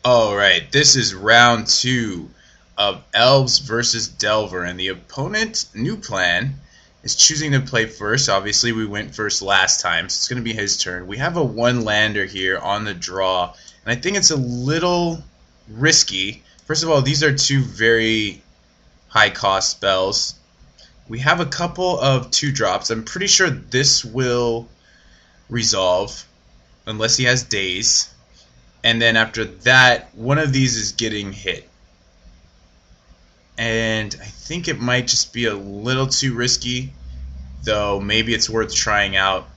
Alright, this is round 2 of Elves versus Delver, and the opponent, new plan, is choosing to play first. Obviously, we went first last time, so it's going to be his turn. We have a one-lander here on the draw, and I think it's a little risky. First of all, these are two very high-cost spells. We have a couple of 2-drops. I'm pretty sure this will resolve, unless he has Daze. And then after that, one of these is getting hit. And I think it might just be a little too risky, though maybe it's worth trying out.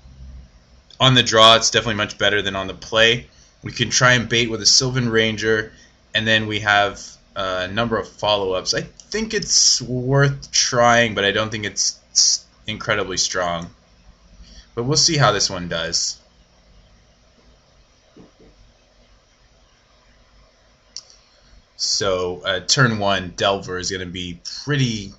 On the draw, it's definitely much better than on the play. We can try and bait with a Sylvan Ranger, and then we have a number of follow-ups. I think it's worth trying, but I don't think it's incredibly strong. But we'll see how this one does. So turn 1, Delver is going to be pretty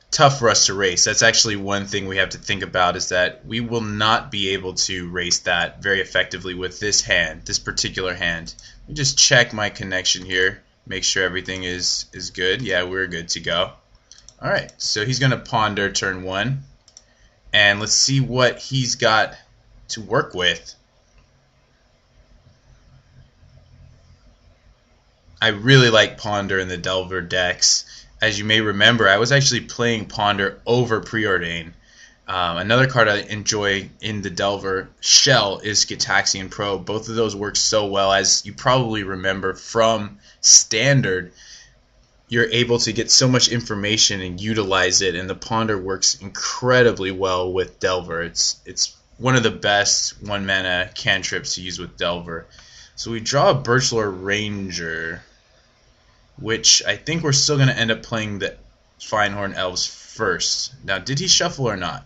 tough for us to race. That's actually one thing we have to think about, is that we will not be able to race that very effectively with this hand, this particular hand. Let me just check my connection here, make sure everything is good. Yeah, we're good to go. Alright, so he's going to ponder turn 1, and let's see what he's got to work with. I really like Ponder in the Delver decks. As you may remember, I was actually playing Ponder over Preordain. Another card I enjoy in the Delver shell is Gitaxian Probe. Both of those work so well. As you probably remember from Standard, you're able to get so much information and utilize it, and the Ponder works incredibly well with Delver. It's one of the best 1-mana cantrips to use with Delver. So we draw a Birchlore Ranger, which I think we're still going to end up playing the Finehorn Elves first. Now, did he shuffle or not?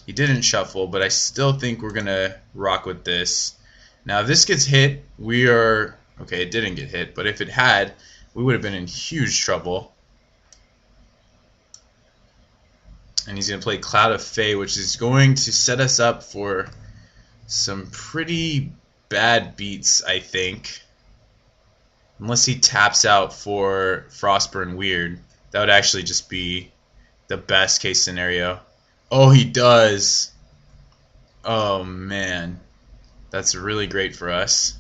He didn't shuffle, but I still think we're going to rock with this. Now, if this gets hit, we are... Okay, it didn't get hit, but if it had, we would have been in huge trouble. And he's going to play Cloud of Fey, which is going to set us up for some pretty bad beats, I think. Unless he taps out for Frostburn Weird. That would actually just be the best case scenario. Oh, he does. Oh, man. That's really great for us.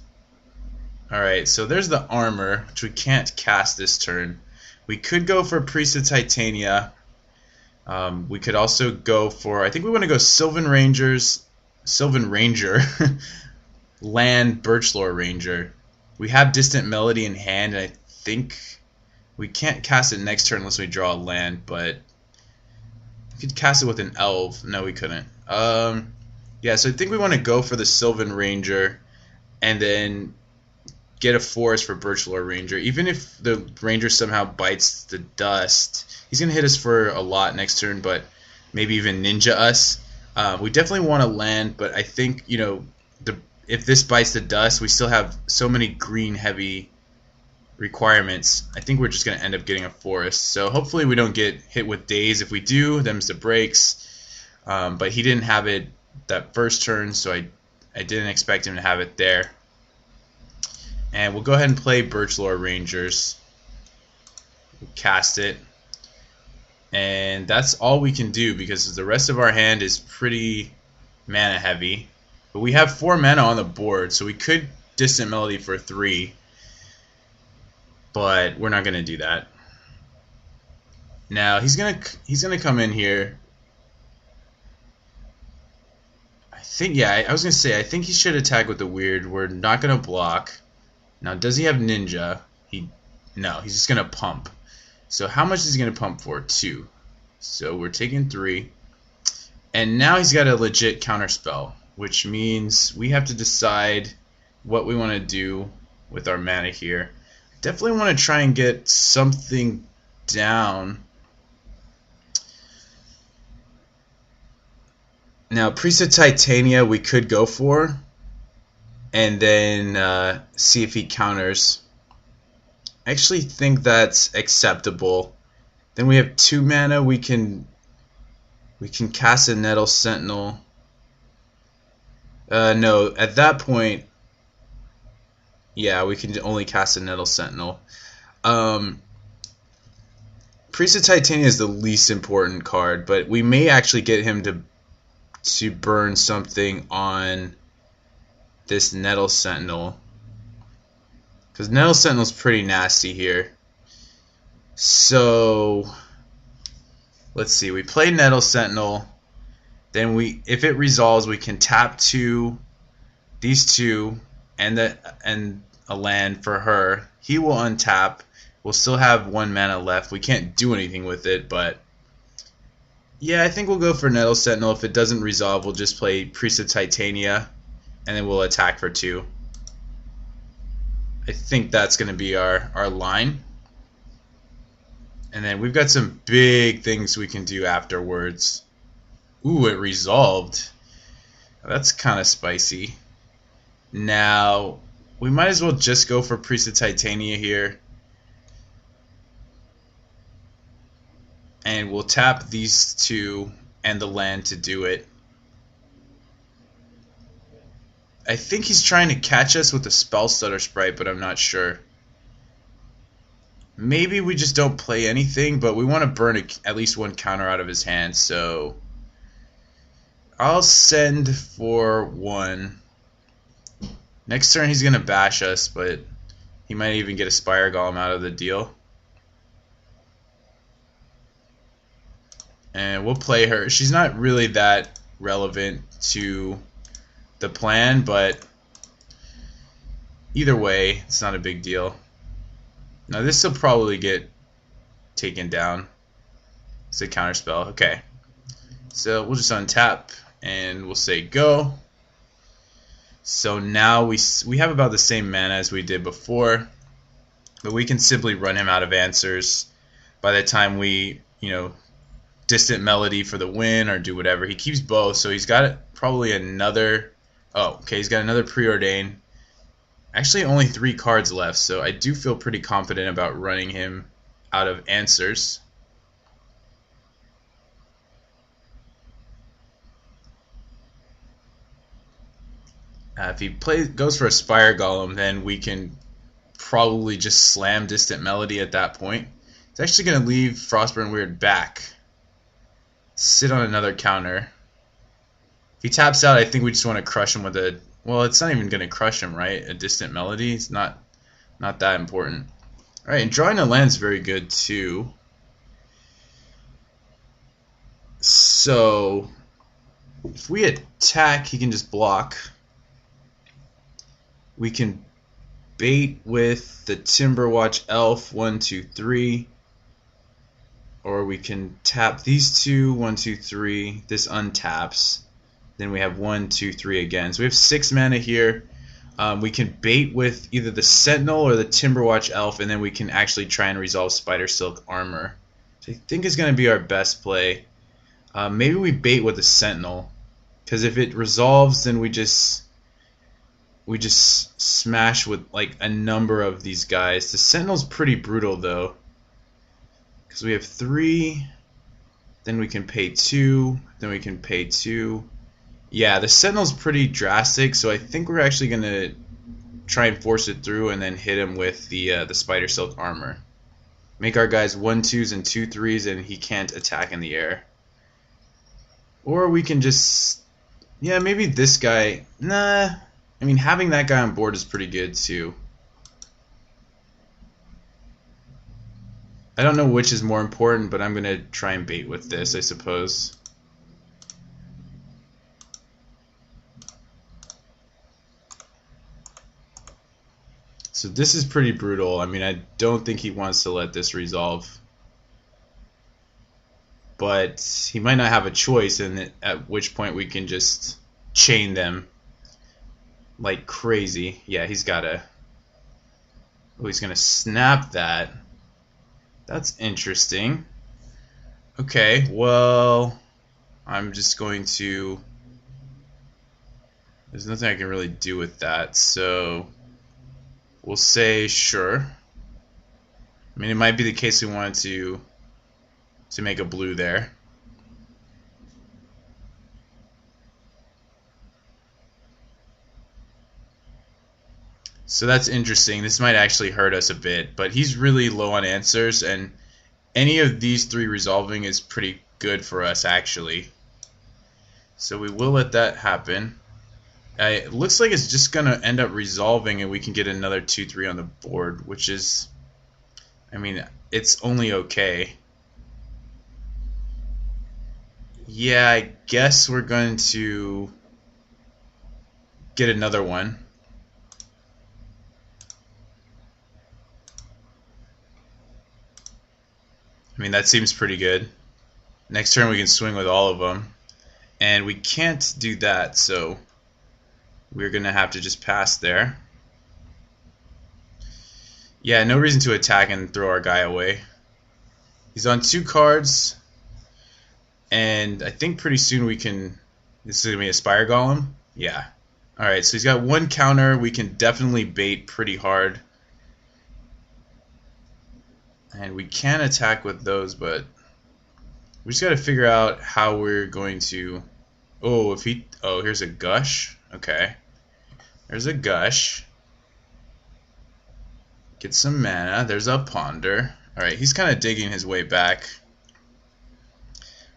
Alright, so there's the armor, which we can't cast this turn. We could go for Priest of Titania. We could also go for... I think we want to go Sylvan Ranger, Land Birchlore Ranger. We have Distant Melody in hand, and I think we can't cast it next turn unless we draw a land, but we could cast it with an Elf. No, we couldn't. Yeah, so I think we want to go for the Sylvan Ranger and then get a forest for Birchlore Ranger. Even if the Ranger somehow bites the dust, he's going to hit us for a lot next turn, but maybe even ninja us. We definitely want to land, but I think, you know, if this bites the dust, we still have so many green heavy requirements. I think we're just going to end up getting a forest. So hopefully we don't get hit with Daze. If we do, them's the breaks. But he didn't have it that first turn, so I didn't expect him to have it there. And we'll go ahead and play Birchlore Rangers. We'll cast it. And that's all we can do, because the rest of our hand is pretty mana heavy. But we have 4 mana on the board, so we could Distant Melody for 3. But we're not going to do that. Now, he's gonna come in here. I think, yeah, I was going to say, I think he should attack with the Weird. We're not going to block. Now, does he have Ninja? No, he's just going to pump. So how much is he going to pump for? 2. So we're taking 3. And now he's got a legit counterspell, which means we have to decide what we want to do with our mana here. Definitely want to try and get something down. Now, Priest of Titania we could go for, and then see if he counters. I actually think that's acceptable. Then we have 2 mana. We can cast a Nettle Sentinel. No, at that point, Yeah, we can only cast a Nettle Sentinel. Priest of Titania is the least important card, but we may actually get him to burn something on this Nettle Sentinel. Because Nettle Sentinel's pretty nasty here. So let's see. We play Nettle Sentinel. Then if it resolves, we can tap these two and a land for her. He will untap. We'll still have 1 mana left. We can't do anything with it, but yeah, I think we'll go for Nettle Sentinel. If it doesn't resolve, we'll just play Priest of Titania, and then we'll attack for 2. I think that's going to be our line. And then we've got some big things we can do afterwards. Ooh, it resolved. That's kind of spicy. Now, we might as well just go for Priest of Titania here. And we'll tap these 2 and the land to do it. I think he's trying to catch us with a Spell Stutter Sprite, but I'm not sure. Maybe we just don't play anything, but we want to burn at least 1 counter out of his hand, so I'll send for 1. Next turn he's going to bash us, but he might even get a Spire Golem out of the deal. And we'll play her. She's not really that relevant to the plan, but either way, it's not a big deal. Now this will probably get taken down. It's a counterspell. Okay. So we'll just untap and we'll say go. So now we have about the same mana as we did before, but we can simply run him out of answers by the time we, Distant Melody for the win or do whatever. He keeps both, so he's got probably another. Oh, okay, he's got another Preordain. Actually, only 3 cards left, so I do feel pretty confident about running him out of answers. If he goes for a Spire Golem, then we can probably just slam Distant Melody at that point. It's actually going to leave Frostburn Weird back. Sit on another counter. If he taps out, I think we just want to crush him with a... Well, it's not even going to crush him, right? A Distant Melody. It's not that important. Alright, and drawing a land's very good, too. So, if we attack, he can just block. We can bait with the Timberwatch Elf, 1, 2, 3. Or we can tap these 2, 1, 2, 3. This untaps. Then we have 1, 2, 3 again. So we have 6 mana here. We can bait with either the Sentinel or the Timberwatch Elf, and then we can actually try and resolve Spider Silk Armor. So I think is going to be our best play. Maybe we bait with the Sentinel, because if it resolves, then we just smash with like a number of these guys. The Sentinel's pretty brutal though, because we have 3, then we can pay 2, then we can pay 2. Yeah, the Sentinel's pretty drastic, so I think we're actually going to try and force it through and then hit him with the Spider Silk Armor. Make our guys 1/2s and 2/3s, and he can't attack in the air. Or we can just... Yeah, maybe this guy... Nah, I mean, having that guy on board is pretty good, too. I don't know which is more important, but I'm going to try and bait with this, I suppose. So this is pretty brutal. I mean, I don't think he wants to let this resolve. But he might not have a choice, and at which point we can just chain them like crazy. Yeah, he's got to... Oh, he's going to snap that. That's interesting. Okay, well, I'm just going to... There's nothing I can really do with that, so we'll say sure. I mean, it might be the case we wanted to make a blue there. So that's interesting. This might actually hurt us a bit, but he's really low on answers, and any of these three resolving is pretty good for us actually. So we will let that happen. It looks like it's just going to end up resolving and we can get another 2-3 on the board, which is, I mean, it's only okay. Yeah, I guess we're going to get another one. I mean, that seems pretty good. Next turn we can swing with all of them. And we can't do that, so we're going to have to just pass there. Yeah, no reason to attack and throw our guy away. He's on 2 cards, and I think pretty soon we can... This is going to be a Spire Golem? Yeah. Alright, so he's got 1 counter. We can definitely bait pretty hard. And we can attack with those, but we just got to figure out how we're going to... Oh, if he... Oh, here's a Gush. Okay. There's a Gush. Get some mana. There's a Ponder. Alright, he's kind of digging his way back.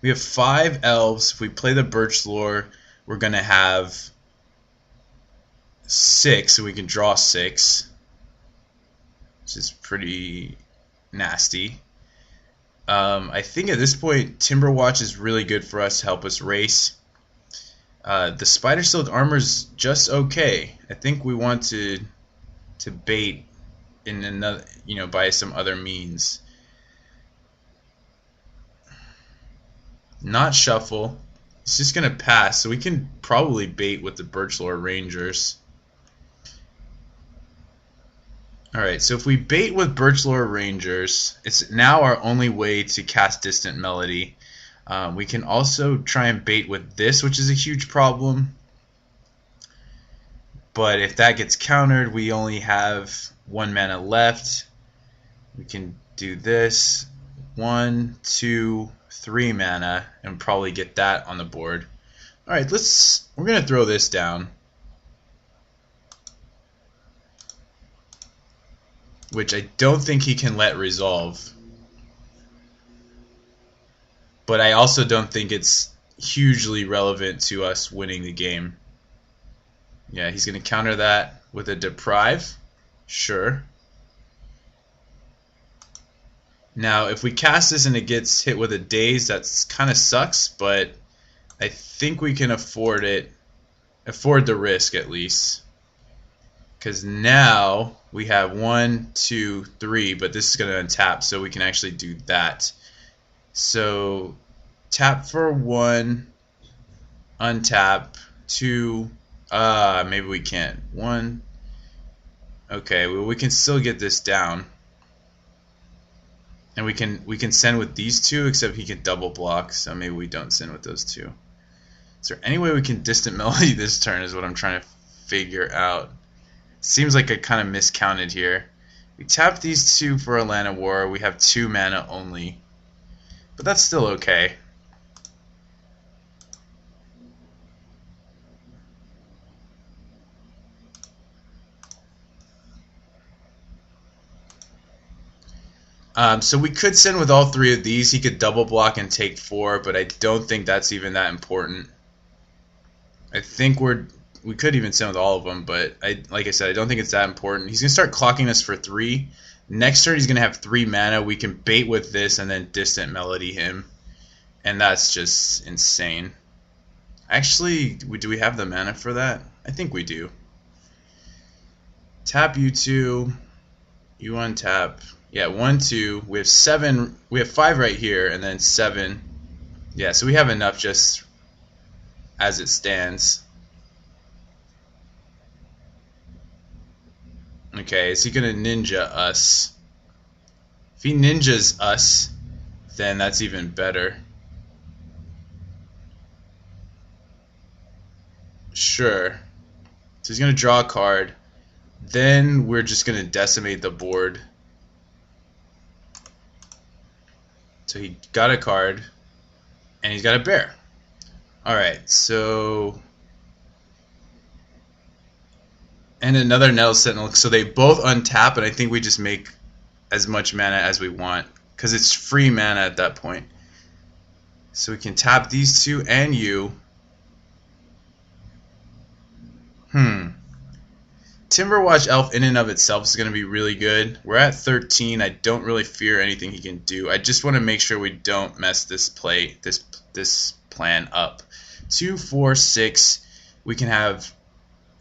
We have 5 Elves. If we play the Birch Lore, we're going to have 6, so we can draw 6. Which is pretty nasty. I think at this point, Timberwatch is really good for us to help us race. The Spider Silk armor is just okay. I think we want to bait in another, by some other means. Not shuffle. It's just gonna pass, so we can probably bait with the Birchlore Rangers. Alright, so if we bait with Birchlore Rangers, it's now our only way to cast Distant Melody. We can also try and bait with this, which is a huge problem. But if that gets countered, we only have 1 mana left. We can do this. 1, 2, 3 mana, and probably get that on the board. Alright, we're gonna throw this down. Which I don't think he can let resolve. But I also don't think it's hugely relevant to us winning the game. Yeah, he's going to counter that with a Deprive. Sure. Now, if we cast this and it gets hit with a Daze, that kind of sucks, but I think we can afford it. Afford the risk, at least. Because now we have 1, 2, 3, but this is going to untap, so we can actually do that. So tap for 1, untap, 2, maybe we can't. 1, okay, well we can still get this down. And we can send with these 2, except he can double block, so maybe we don't send with those 2. Is there any way we can Distant Melody this turn is what I'm trying to figure out. Seems like I kind of miscounted here. We tap these 2 for a Land of War, we have 2 mana only. But that's still okay. So we could send with all 3 of these. He could double block and take 4, but I don't think that's even that important. I think we could even send with all of them, but like I said, I don't think it's that important. He's going to start clocking us for 3. Next turn he's going to have 3 mana. We can bait with this and then Distant Melody him. And that's just insane. Actually, do we have the mana for that? I think we do. Tap you 2. You untap. Yeah, 1, 2. We have 7. We have 5 right here, and then 7. Yeah, so we have enough just as it stands. Okay, is he gonna ninja us? If he ninjas us, then that's even better. Sure. So he's gonna draw a card. Then we're just gonna decimate the board. So he got a card, and he's got a bear. Alright, so And another Nettle Sentinel. So they both untap, and I think we just make as much mana as we want, because it's free mana at that point. So we can tap these two and you. Timberwatch Elf in and of itself is going to be really good. We're at 13. I don't really fear anything he can do. I just want to make sure we don't mess this plan up. 2, 4, 6. We can have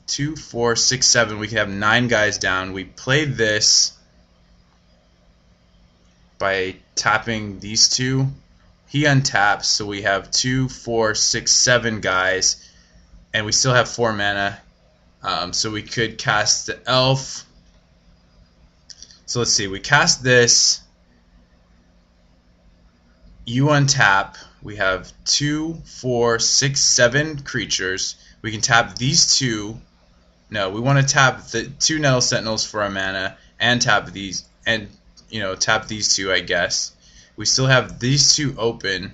2, 4, 6, 7. We can have 9 guys down. We play this by tapping these two. He untaps, so we have 2, 4, 6, 7 guys, and we still have 4 mana. So we could cast the elf. So let's see. We cast this. You untap. We have 2, 4, 6, 7 creatures. We can tap these two. No, we want to tap the 2 Nettle Sentinels for our mana and tap these, and tap these two, I guess. We still have these two open.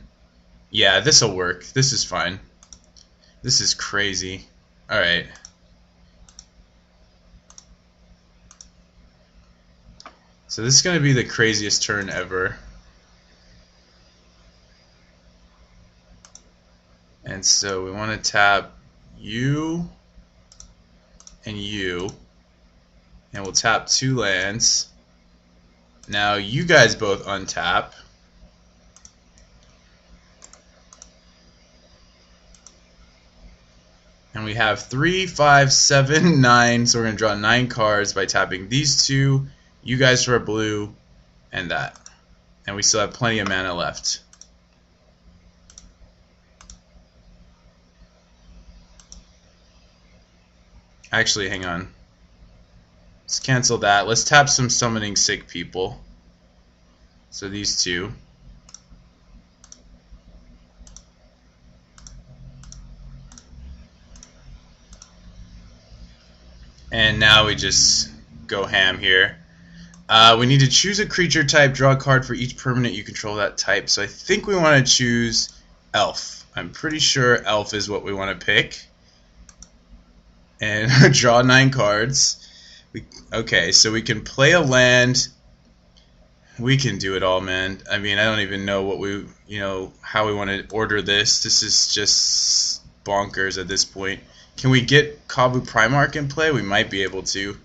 Yeah, this will work. This is fine. This is crazy. All right. So this is going to be the craziest turn ever. And so we want to tap you and you. And we'll tap 2 lands. Now you guys both untap. And we have 3, 5, 7, 9. So we're going to draw 9 cards by tapping these two. You guys for a blue, and that. And we still have plenty of mana left. Actually, hang on. Let's cancel that. Let's tap some summoning sick people. So these two. And now we just go ham here. We need to choose a creature type, draw a card for each permanent you control that type. So I think we want to choose Elf. I'm pretty sure Elf is what we want to pick. And draw 9 cards. Okay, so we can play a land. We can do it all, man. I mean, I don't even know what how we want to order this. This is just bonkers at this point. Can we get Kabu Primarch in play? We might be able to.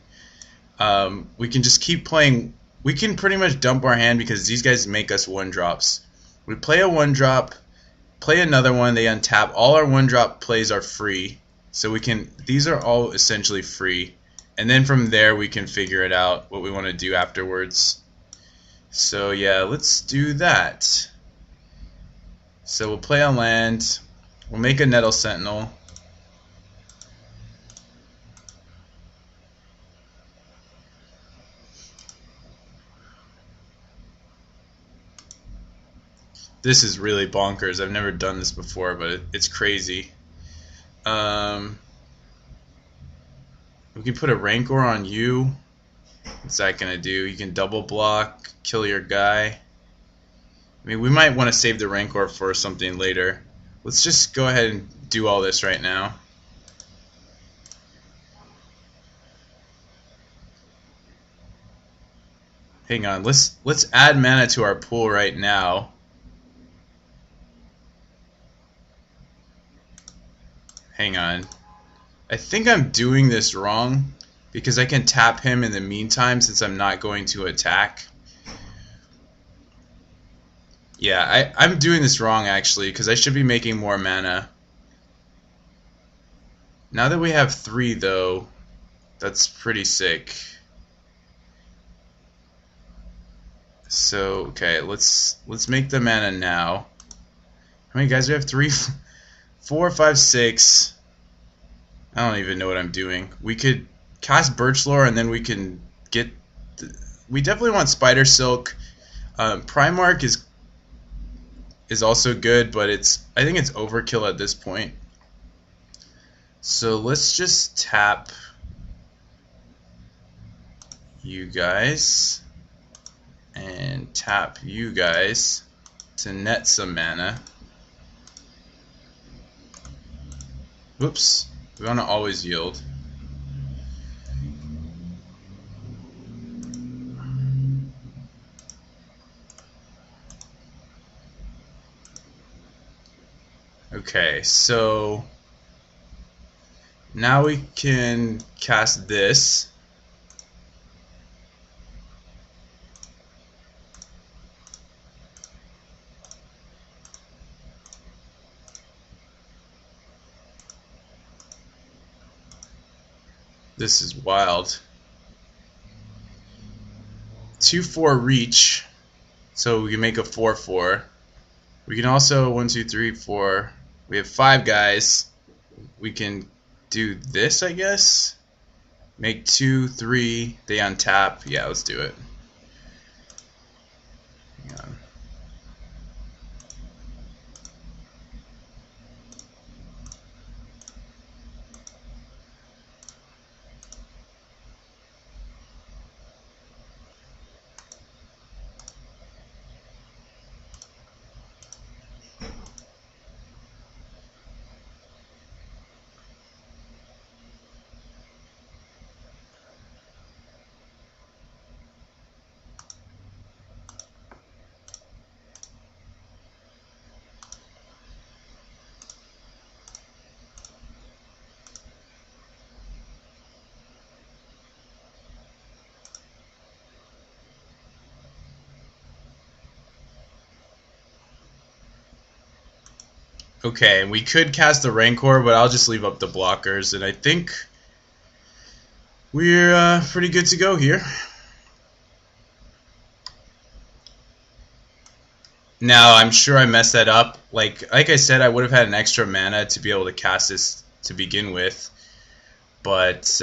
We can just keep playing. We can pretty much dump our hand because these guys make us 1-drops. We play a 1-drop, play another one, they untap. All our 1-drop plays are free. So we can, these are all essentially free. And then from there we can figure it out, what we want to do afterwards. So yeah, let's do that. So we'll play on land. We'll make a Nettle Sentinel. This is really bonkers. I've never done this before, but it's crazy. We can put a Rancor on you. What's that gonna do? You can double block, kill your guy. I mean, we might want to save the Rancor for something later. Let's just go ahead and do all this right now. Hang on, let's add mana to our pool right now. Hang on. I think I'm doing this wrong because I can tap him in the meantime since I'm not going to attack. Yeah, I'm doing this wrong actually because I should be making more mana. Now that we have 3 though, that's pretty sick. So, okay, let's make the mana now. How many guys do we have? 3, 4, 5, 6. I don't even know what I'm doing. We could cast Birchlore and then we can get... we definitely want Spider Silk. Primarch is also good, but I think it's overkill at this point. So let's just tap you guys and tap you guys to net some mana. Whoops. We want to always yield. Okay, so now we can cast this. This is wild. 2/4 reach, so we can make a 4/4. We can also 1, 2, 3, 4. We have 5 guys. We can do this, I guess. Make 2, 3. They untap. Yeah, let's do it. Hang on. Okay, we could cast the Rancor, but I'll just leave up the blockers, and I think we're pretty good to go here. Now, I'm sure I messed that up. Like I said, I would have had an extra mana to be able to cast this to begin with, but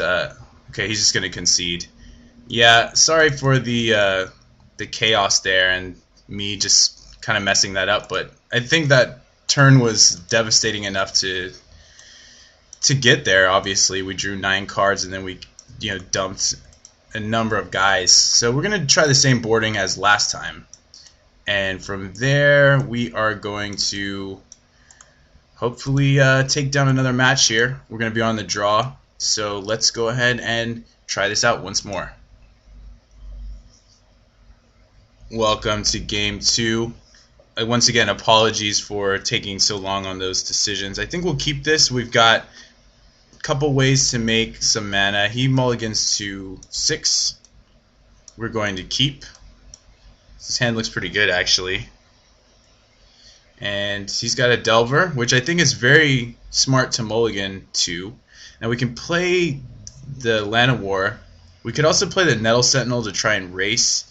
okay, he's just gonna concede. Yeah, sorry for the chaos there and me just kind of messing that up, but I think that turn was devastating enough to get there. Obviously, we drew 9 cards and then we dumped a number of guys. So we're gonna try the same boarding as last time, and from there we are going to hopefully take down another match here. We're gonna be on the draw, so let's go ahead and try this out once more. Welcome to game 2. Once again, apologies for taking so long on those decisions. I think we'll keep this. We've got a couple ways to make some mana. He mulligans to 6. We're going to keep. His hand looks pretty good, actually. And he's got a Delver, which I think is very smart to mulligan to. Now we can play the Llanowar. We could also play the Nettle Sentinel to try and race.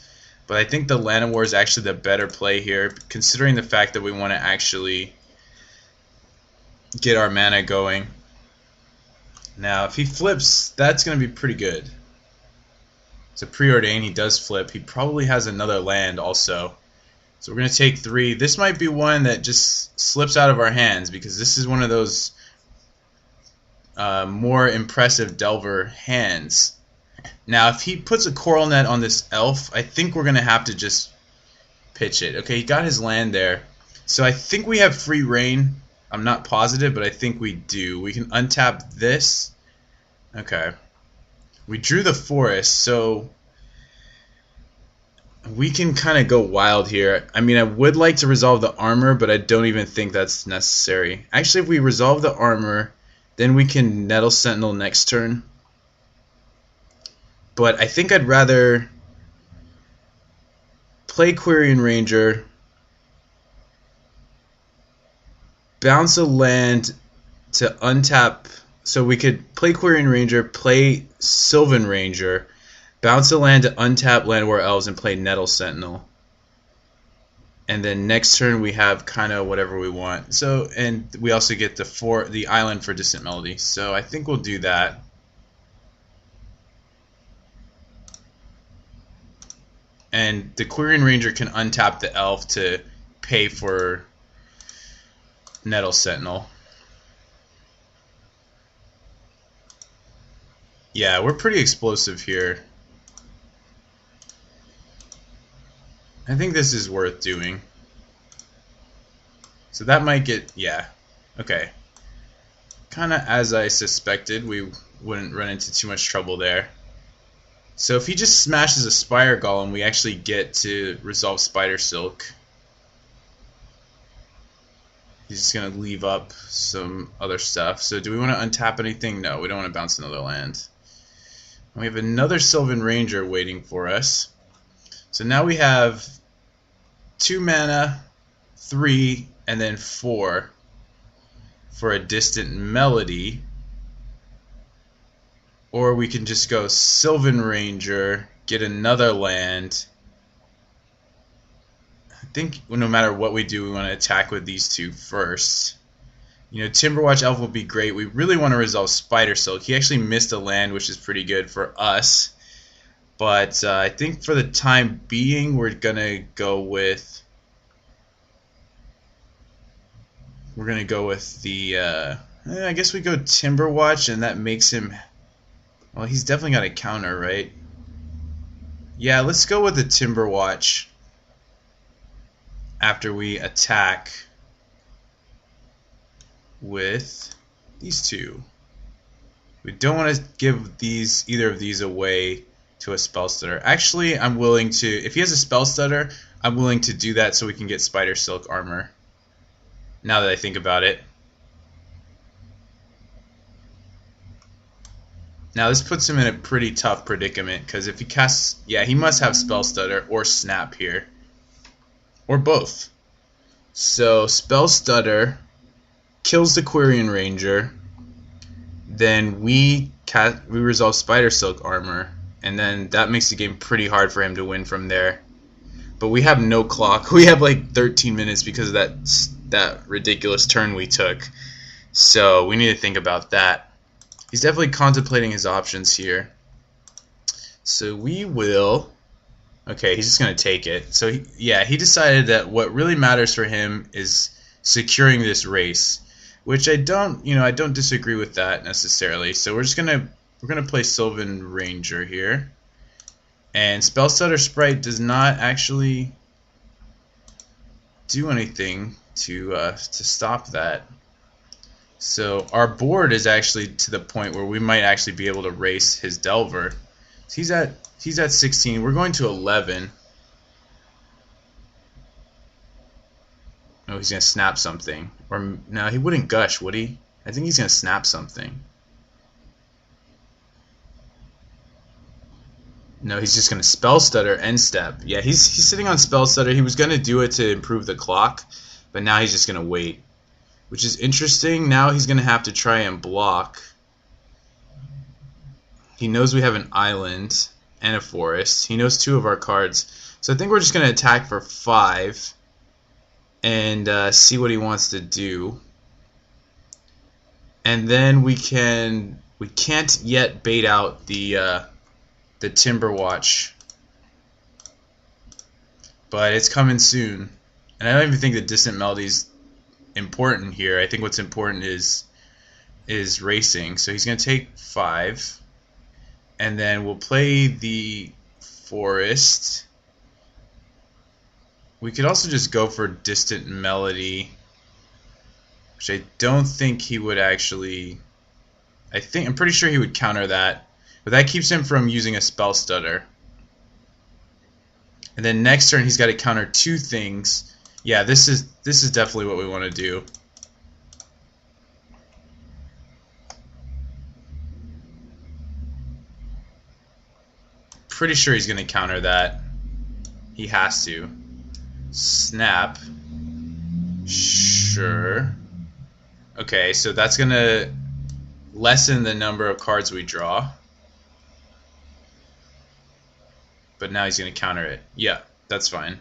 But I think the Llanowar is actually the better play here, considering the fact that we want to actually get our mana going. Now, if he flips, that's going to be pretty good. It's a preordain. He does flip. He probably has another land also. So we're going to take 3. This might be one that just slips out of our hands, because this is one of those more impressive Delver hands. Now, if he puts a Coral Net on this elf, I think we're going to have to just pitch it. Okay, he got his land there. So I think we have free reign. I'm not positive, but I think we do. We can untap this. Okay. We drew the forest, so we can kind of go wild here. I mean, I would like to resolve the armor, but I don't even think that's necessary. Actually, if we resolve the armor, then we can Nettle Sentinel next turn. But I think I'd rather play Quirion Ranger, bounce a land to untap. So we could play Quirion Ranger, play Sylvan Ranger, bounce a land to untap Llanowar Elves, and play Nettle Sentinel. And then next turn we have kind of whatever we want. So, and we also get the island for Distant Melody. So I think we'll do that. And the Quirion Ranger can untap the elf to pay for Nettle Sentinel. Yeah, we're pretty explosive here. I think this is worth doing. So that might get, yeah, okay. Kind of as I suspected, we wouldn't run into too much trouble there. So if he just smashes a Spire Golem, we actually get to resolve Spider Silk. He's just going to leave up some other stuff. So do we want to untap anything? No, we don't want to bounce another land. We have another Sylvan Ranger waiting for us. So now we have 2 mana, 3, and then 4 for a Distant Melody. Or we can just go Sylvan Ranger, get another land. I think no matter what we do, we want to attack with these two first. You know, Timberwatch Elf will be great. We really want to resolve Spider Silk. He actually missed a land, which is pretty good for us. But I think for the time being, we're going to go with... the... I guess we go Timberwatch, and that makes him... Well, he's definitely got a counter, right? Yeah, let's go with the Timberwatch after we attack with these two. We don't want to give either of these away to a Spell Stutter. Actually, I'm willing to, if he has a Spell Stutter, I'm willing to do that so we can get Spider Silk armor. Now that I think about it. Now this puts him in a pretty tough predicament, because if he casts... Yeah, he must have Spell Stutter or Snap here. Or both. So Spell Stutter kills the Quirion Ranger. Then we resolve Spider Silk armor. And then that makes the game pretty hard for him to win from there. But we have no clock. We have like 13 minutes because of that ridiculous turn we took. So we need to think about that. He's definitely contemplating his options here. So we will... Okay, he's just going to take it. So, he decided that what really matters for him is securing this race. Which I don't disagree with that necessarily. So we're going to play Sylvan Ranger here. And Spellstutter Sprite does not actually do anything to stop that. So our board is actually to the point where we might actually be able to race his Delver. So he's at 16. We're going to 11. Oh, he's gonna snap something. Or no, he wouldn't gush, would he? I think he's gonna snap something. No, he's just gonna Spell Stutter and step. Yeah, he's sitting on Spell Stutter. He was gonna do it to improve the clock, but now he's just gonna wait. Which is interesting. Now he's going to have to try and block. He knows we have an island and a forest. He knows 2 of our cards. So I think we're just going to attack for 5 and see what he wants to do. And then we can't yet bait out the Timberwatch. But it's coming soon. And I don't even think the Distant Melody's important here. I think what's important is racing. So he's going to take 5, and then we'll play the forest. We could also just go for Distant Melody, which I don't think he would actually... I'm pretty sure he would counter that, but that keeps him from using a Spell Stutter. And then next turn he's got to counter 2 things. Yeah, this is definitely what we want to do. Pretty sure he's going to counter that. He has to. Snap. Sure. Okay, so that's going to lessen the number of cards we draw. But now he's going to counter it. Yeah, that's fine.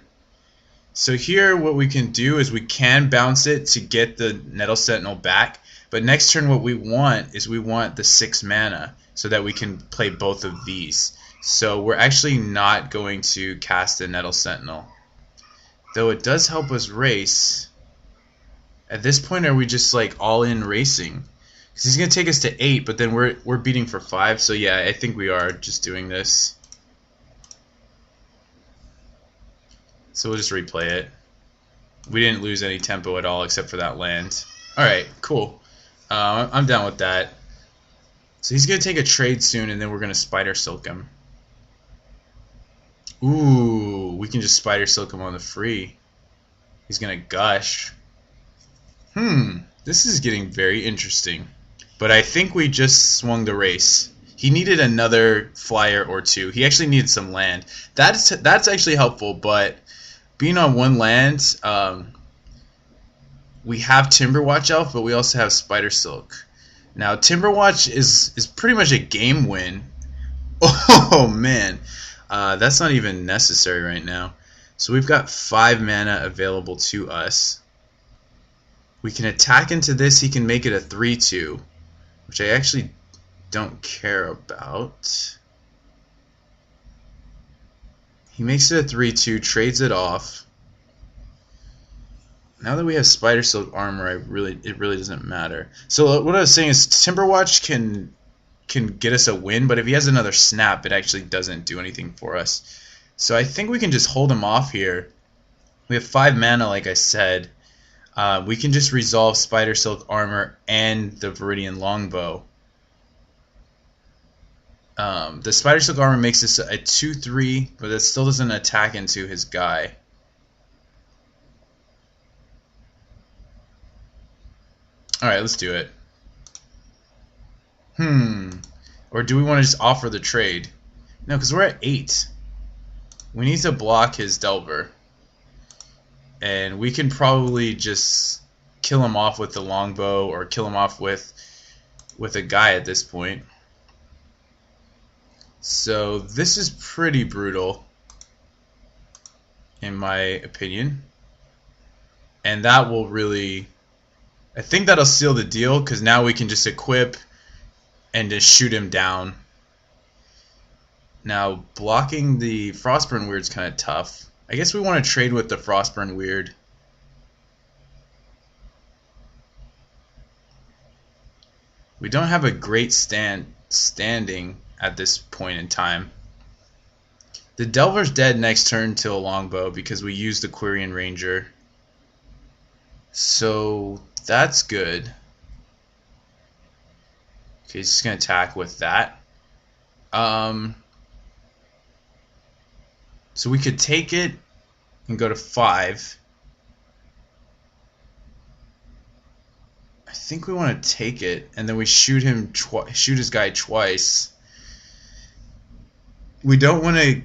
So here what we can do is we can bounce it to get the Nettle Sentinel back, but next turn what we want is the 6 mana so that we can play both of these. So we're actually not going to cast the Nettle Sentinel. Though it does help us race. At this point are we just like all in racing? Because he's going to take us to 8, but then we're beating for 5, so yeah, I think we are just doing this. So we'll just replay it. We didn't lose any tempo at all except for that land. Alright, cool. I'm down with that. So he's going to take a trade soon, and then we're going to Spider Silk him. Ooh, we can just Spider Silk him on the free. He's going to gush. This is getting very interesting. But I think we just swung the race. He needed another flyer or two. He actually needed some land. That's actually helpful, but being on one land, we have Timberwatch Elf, but we also have Spider Silk. Now, Timberwatch is pretty much a game win. Oh, man. That's not even necessary right now. So we've got 5 mana available to us. We can attack into this. He can make it a 3/2, which I actually don't care about. He makes it a 3/2, trades it off. Now that we have Spider Silk armor, it really doesn't matter. So what I was saying is Timberwatch can get us a win, but if he has another snap, it actually doesn't do anything for us. So I think we can just hold him off here. We have 5 mana, like I said. We can just resolve Spider Silk armor and the Viridian Longbow. The Spider Silk armor makes this a 2/3, but it still doesn't attack into his guy. Alright, let's do it. Or do we want to just offer the trade? No, because we're at 8. We need to block his Delver. And we can probably just kill him off with the longbow or kill him off with a guy at this point. So this is pretty brutal, in my opinion. And that will really... I think that'll seal the deal, because now we can just equip and just shoot him down. Now, blocking the Frostburn Weird is kind of tough. I guess we want to trade with the Frostburn Weird. We don't have a great standing at this point in time. The Delver's dead next turn to a longbow because we used the Quirion Ranger. So that's good. Okay, he's just going to attack with that. So we could take it and go to 5. I think we want to take it, and then we shoot his guy twice. We don't want to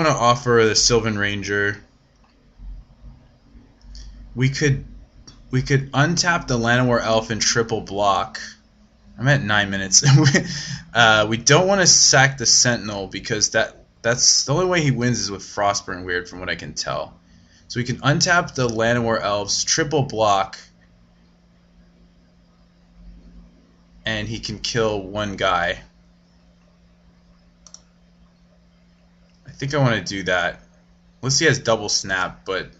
offer the Sylvan Ranger. We could untap the Llanowar Elf and triple block. I'm at 9 minutes. We don't want to sack the Sentinel because that's the only way he wins is with Frostburn Weird, from what I can tell. So we can untap the Llanowar Elves, triple block, and he can kill one guy. I think I want to do that. Unless he has double snap, but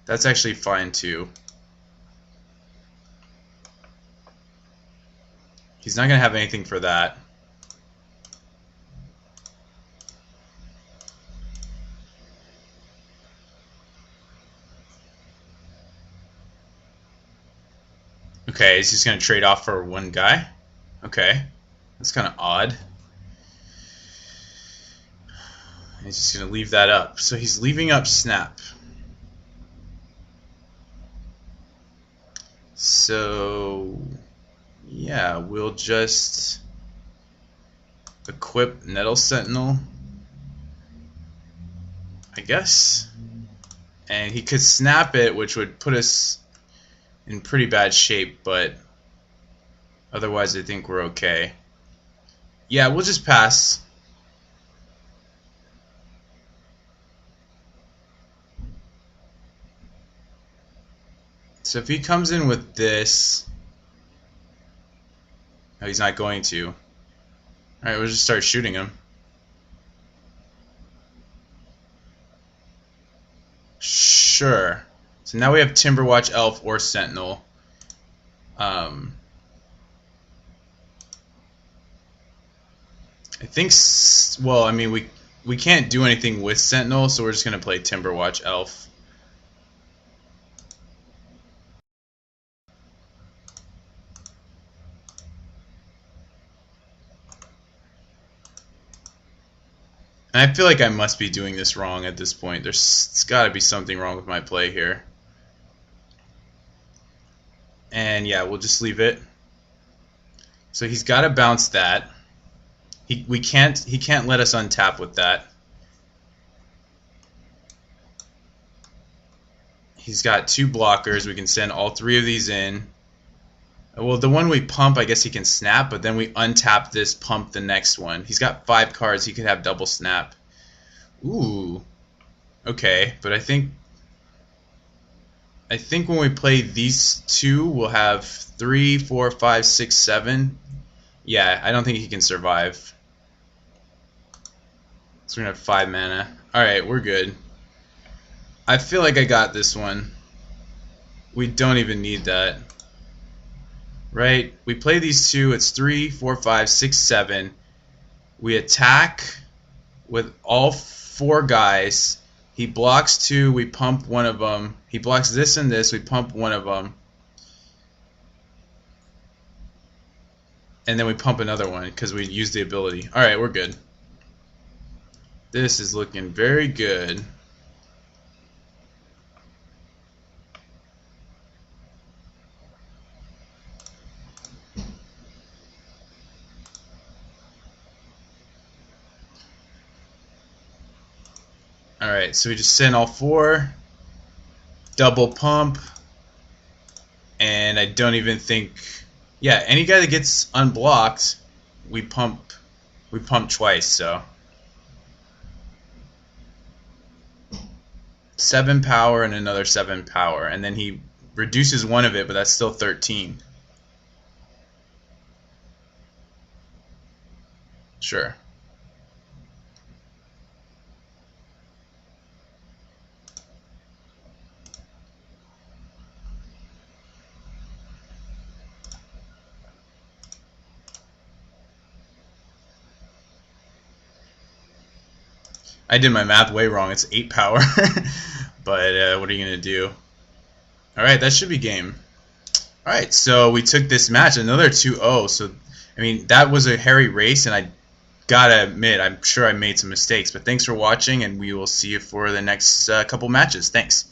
that's actually fine too. He's not going to have anything for that. Okay, he's just going to trade off for one guy? Okay, that's kind of odd. He's just going to leave that up. So he's leaving up Snap. So, yeah, we'll just equip Nettle Sentinel, I guess. And he could snap it, which would put us in pretty bad shape, but otherwise I think we're okay. Yeah, we'll just pass. So if he comes in with this... No, he's not going to. Alright, we'll just start shooting him. Sure. So now we have Timberwatch Elf or Sentinel. I think... Well, I mean, we can't do anything with Sentinel, so we're just going to play Timberwatch Elf. And I feel like I must be doing this wrong at this point. It's got to be something wrong with my play here. And yeah, we'll just leave it. So he's got to bounce that. He can't let us untap with that. He's got 2 blockers. We can send all 3 of these in. Well, the one we pump, I guess he can snap, but then we untap this, pump the next one. He's got 5 cards. He could have double snap. Ooh. Okay, but I think when we play these 2, we'll have 3, 4, 5, 6, 7. Yeah, I don't think he can survive. So we're going to have 5 mana. Alright, we're good. I feel like I got this one. We don't even need that. Right? We play these 2. It's 3, 4, 5, 6, 7. We attack with all 4 guys. He blocks 2. We pump one of them. He blocks this and this. We pump one of them. And then we pump another one because we use the ability. Alright, we're good. This is looking very good. Alright, so we just send all 4. Double pump. And I don't even think... Yeah, any guy that gets unblocked, we pump twice, so... 7 power and another 7 power, and then he reduces one of it, but that's still 13. Sure. I did my math way wrong. It's 8 power. But what are you going to do? Alright, that should be game. Alright, so we took this match, another 2-0. So, I mean, that was a hairy race, and I gotta admit, I'm sure I made some mistakes. But thanks for watching, and we will see you for the next couple matches. Thanks.